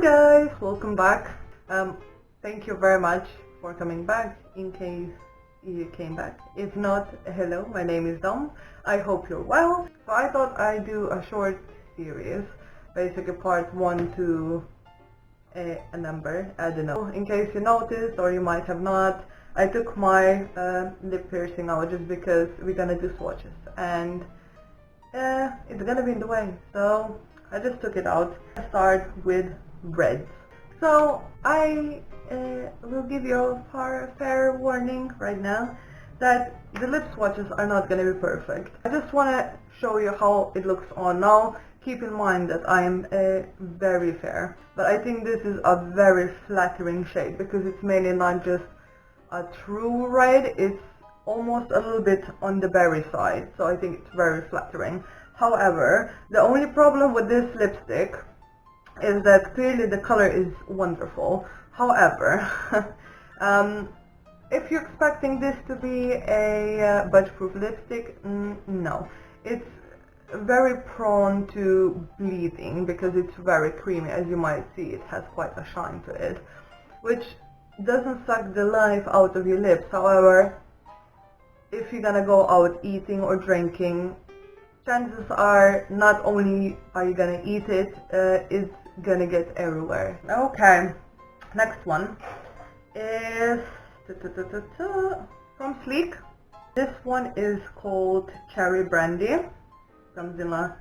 Hello guys, welcome back. Thank you very much for coming back in case you came back. If not, hello, my name is Dom. I hope you're well. So I thought I'd do a short series, basically part 1 to a number, I don't know. In case you noticed or you might have not, I took my lip piercing out just because we're gonna do swatches and it's gonna be in the way, so I just took it out. I start with reds. So I will give you a fair warning right now that the lip swatches are not gonna be perfect. I just wanna show you how it looks on now. Keep in mind that I am very fair, but I think this is a very flattering shade because it's mainly not just a true red, it's almost a little bit on the berry side, so I think it's very flattering. However, the only problem with this lipstick is that clearly the color is wonderful. However, if you're expecting this to be a budge-proof lipstick, no. It's very prone to bleeding because it's very creamy. As you might see, it has quite a shine to it, which doesn't suck the life out of your lips. However, if you're gonna go out eating or drinking, chances are not only are you gonna eat it, it's gonna get everywhere. Okay, next one is from Sleek. This one is called Cherry Brandy. Comes in a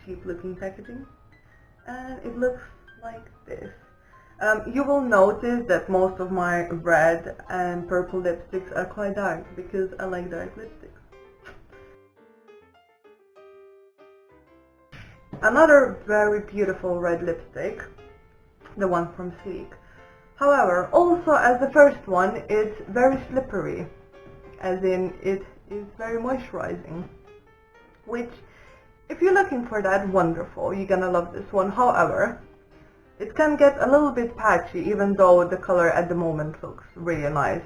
cheap looking packaging and it looks like this. You will notice that most of my red and purple lipsticks are quite dark because I like dark lipsticks. Another very beautiful red lipstick, the one from Sleek. However, also as the first one, it's very slippery, as in it is very moisturizing, which if you're looking for that, wonderful, you're gonna love this one. However, it can get a little bit patchy even though the color at the moment looks really nice.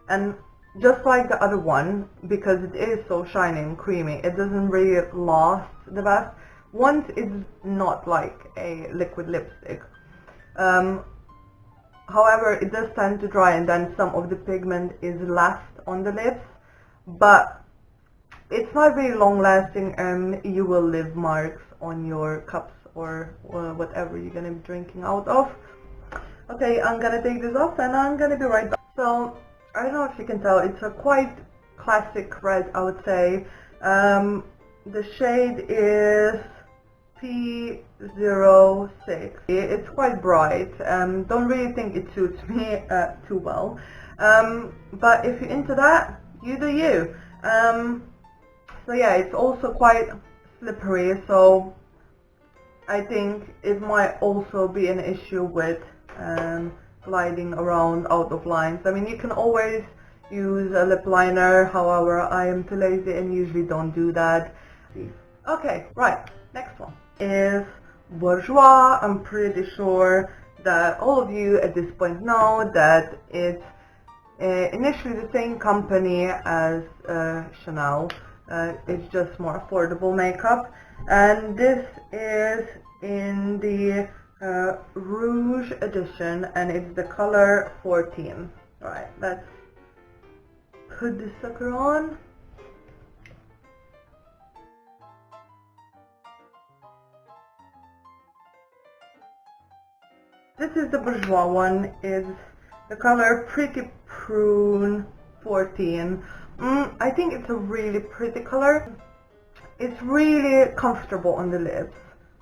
And just like the other one, because it is so shiny and creamy, it doesn't really last the best. Once it's not like a liquid lipstick. However, it does tend to dry and then some of the pigment is left on the lips, but it's not very long lasting and you will leave marks on your cups or whatever you're gonna be drinking out of. Okay, I'm gonna take this off and I'm gonna be right back. So, I don't know if you can tell, it's a quite classic red, I would say. The shade is P06. It's quite bright. Don't really think it suits me too well. But if you're into that, you do you. So yeah, it's also quite slippery, so I think it might also be an issue with gliding around out of lines. I mean, you can always use a lip liner, however, I am too lazy and usually don't do that. Okay, right, next one is Bourjois. I'm pretty sure that all of you at this point know that it's initially the same company as Chanel. It's just more affordable makeup, and this is in the Rouge edition and it's the color 14. Alright, let's put this sucker on. This is the Bourjois one, is the color Pretty Prune 14. I think it's a really pretty color. It's really comfortable on the lips.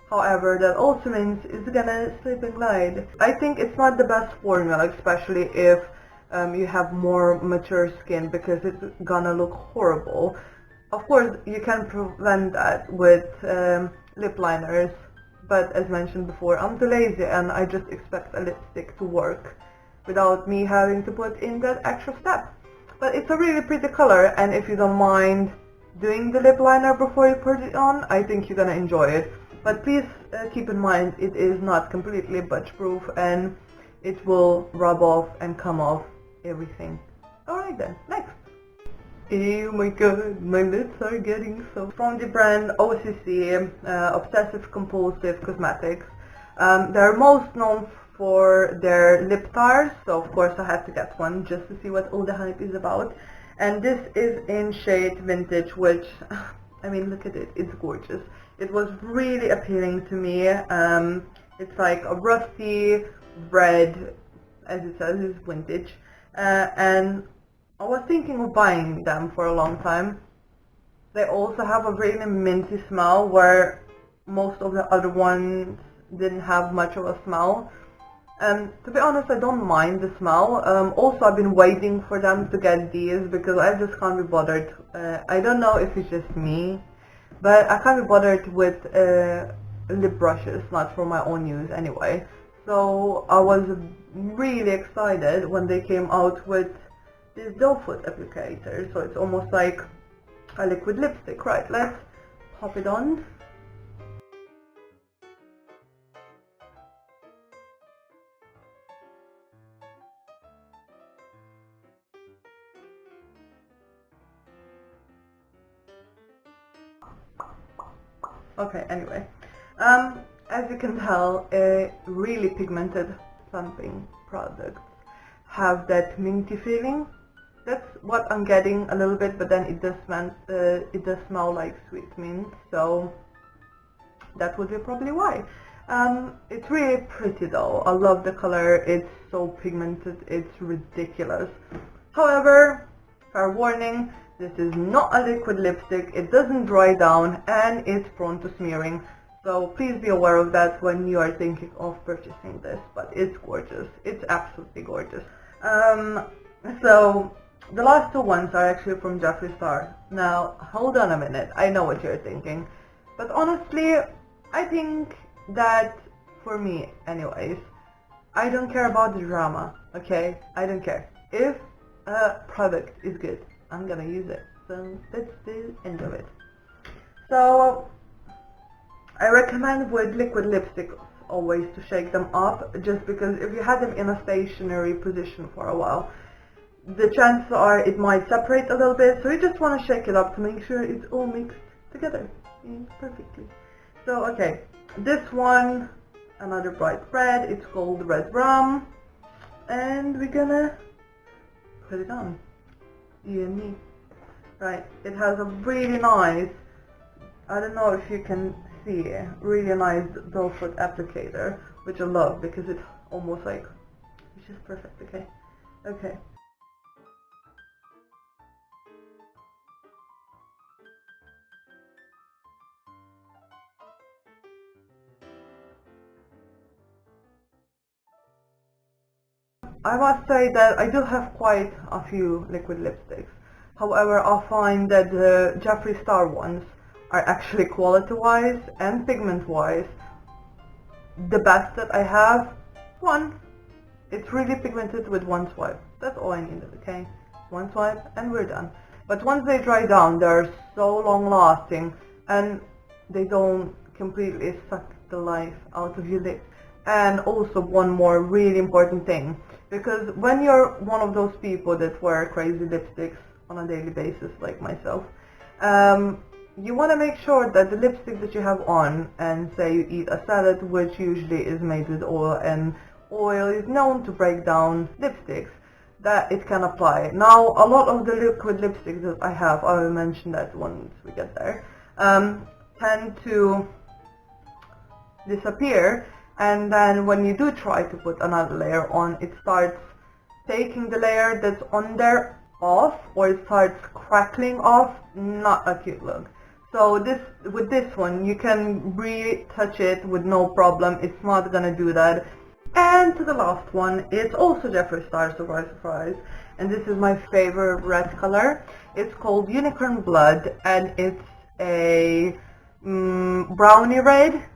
However, that also means it's gonna slip and glide. I think it's not the best formula, especially if you have more mature skin, because it's gonna look horrible. Of course, you can prevent that with lip liners, but as mentioned before, I'm too lazy and I just expect a lipstick to work without me having to put in that extra step. But it's a really pretty color, and if you don't mind doing the lip liner before you put it on, I think you're gonna enjoy it. But please keep in mind it is not completely budge proof and it will rub off and come off everything. Alright then, next. Oh my god, my lips are getting so... From the brand OCC, Obsessive Compulsive Cosmetics. They're most known for their lip stars, so of course I had to get one just to see what all the hype is about. And this is in shade Vintage, which, I mean, look at it, it's gorgeous. It was really appealing to me. It's like a rusty red, as it says, it's vintage. And I was thinking of buying them for a long time. They also have a really minty smell where most of the other ones didn't have much of a smell. And to be honest, I don't mind the smell. Also, I've been waiting for them to get these because I just can't be bothered. I don't know if it's just me, but I can't be bothered with lip brushes, not for my own use anyway. So I was really excited when they came out with this doe foot applicator. So it's almost like a liquid lipstick. Right, let's pop it on. Okay, anyway, as you can tell, really pigmented plumping products have that minty feeling. That's what I'm getting a little bit, but then it does smell like sweet mint, so that would be probably why. It's really pretty though. I love the color. It's so pigmented, it's ridiculous. However, fair warning, this is not a liquid lipstick, it doesn't dry down, and it's prone to smearing. So please be aware of that when you are thinking of purchasing this, but it's gorgeous. It's absolutely gorgeous. So the last two ones are actually from Jeffree Star. Now, hold on a minute, I know what you're thinking, but honestly, I think that, for me anyways, I don't care about the drama, okay? I don't care. If a product is good, I'm gonna use it. So that's the end of it. So I recommend with liquid lipsticks always to shake them up, just because if you have them in a stationary position for a while, the chances are it might separate a little bit, so you just want to shake it up to make sure it's all mixed together perfectly. So okay, this one, another bright red, it's called Red Rum, and we're gonna put it on, you and me. Right, it has a really nice, I don't know if you can see, really nice doe foot applicator, which I love because it's almost like, it's just perfect, okay? Okay. I must say that I do have quite a few liquid lipsticks. However, I find that the Jeffree Star ones are actually quality-wise and pigment-wise the best that I have. One, it's really pigmented with one swipe. That's all I needed, okay? One swipe and we're done. But once they dry down, they're so long-lasting and they don't completely suck the life out of your lips. And also one more really important thing, because when you're one of those people that wear crazy lipsticks on a daily basis like myself, you want to make sure that the lipstick that you have on, and say you eat a salad which usually is made with oil, and oil is known to break down lipsticks, that it can apply. Now a lot of the liquid lipsticks that I have, I will mention that once we get there, tend to disappear, and then when you do try to put another layer on, it starts taking the layer that's on there off, or it starts crackling off. Not a cute look. So with this one, you can retouch it with no problem. It's not gonna do that. And to the last one, it's also Jeffree Star, surprise surprise, and this is my favorite red color. It's called Unicorn Blood, and it's a brownie red.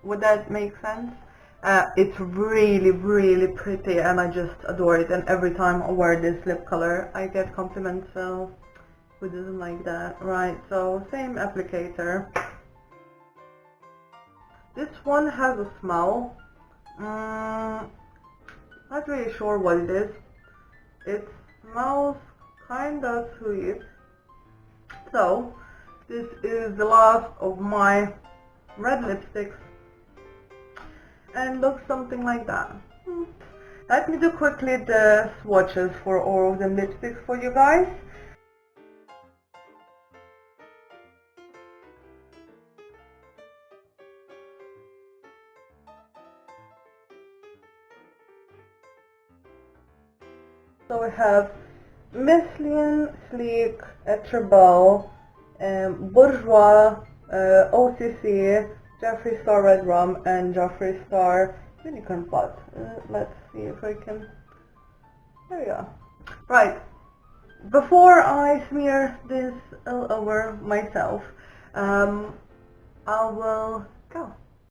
Would that make sense? It's really, really pretty, and I just adore it. And every time I wear this lip color, I get compliments, so who doesn't like that, right? So same applicator. This one has a smell. Not really sure what it is. It smells kind of sweet. So this is the last of my red lipsticks. and looks something like that. Let me do quickly the swatches for all of the lipsticks for you guys. So we have Michelin, Sleek, Trebal, Bourgeois, OCC, Jeffree Star Red Rum, and Jeffree Star Unicorn Pot. Let's see if I can... There we go. Right. Before I smear this all over myself, I will go.